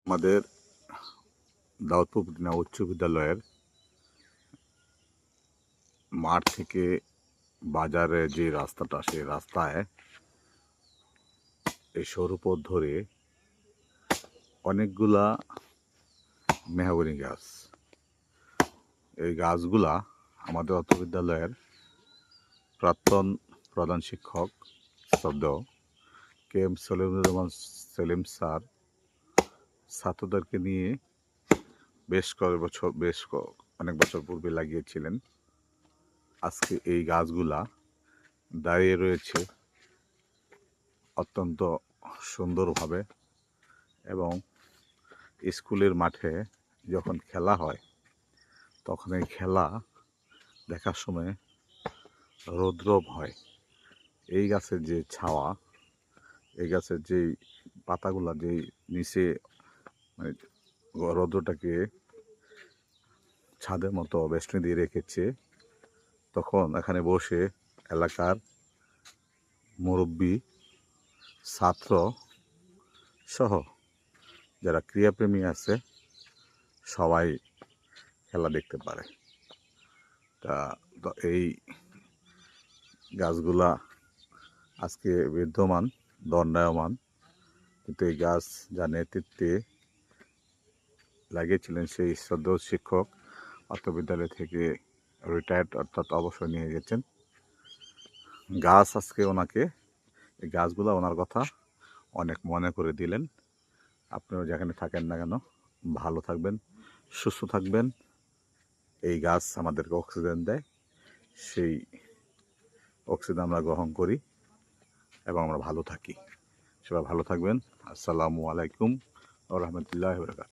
আমাদের দাউদপুর উচ্চ বিদ্যালয়ের মাঠ থেকে বাজারে যে রাস্তাটা, সেই রাস্তায় এই সরু পথ ধরে অনেকগুলা মেহগনি গাছ। এই গাছগুলা আমাদের অত্র বিদ্যালয়ের প্রাক্তন প্রধান শিক্ষক শ্রদ্ধেয় KM সেলিম স্যার ছাত্রদেরকে নিয়ে অনেক বছর পূর্বে লাগিয়েছিলেন। আজকে এই গাছগুলা দাঁড়িয়ে রয়েছে অত্যন্ত সুন্দরভাবে, এবং স্কুলের মাঠে যখন খেলা হয় তখন এই খেলা দেখার সময় রৌদ্র হয়। এই গাছের যে ছাওয়া, এই গাছের যেই পাতাগুলা যেই নিচে মানে রৌদ্রটাকে ছাদের মতো বেষ্টনী দিয়ে রেখেছে, তখন এখানে বসে এলাকার মুরব্বী, ছাত্র সহ যারা ক্রীড়াপ্রেমী আছে সবাই খেলা দেখতে পারে। তো এই গাছগুলা আজকে বিদ্যমান, দণ্ডায়মান, কিন্তু এই গাছ যার নেতৃত্বে লাগিয়েছিলেন সেই শ্রদ্ধেয় শিক্ষক অত্র বিদ্যালয় থেকে রিটায়ার্ড অর্থাৎ অবসর নিয়ে গেছেন। গাছ আজকে ওনাকে, এই গাছগুলো ওনার কথা অনেক মনে করে দিলেন। আপনিও যেখানে থাকেন না কেন ভালো থাকবেন, সুস্থ থাকবেন। এই গাছ আমাদেরকে অক্সিজেন দেয়, সেই অক্সিজেন আমরা গ্রহণ করি এবং আমরা ভালো থাকি। সবাই ভালো থাকবেন। আসসালামু আলাইকুম ওয়া রাহমাতুল্লাহি ওয়া বারাকাতুহু।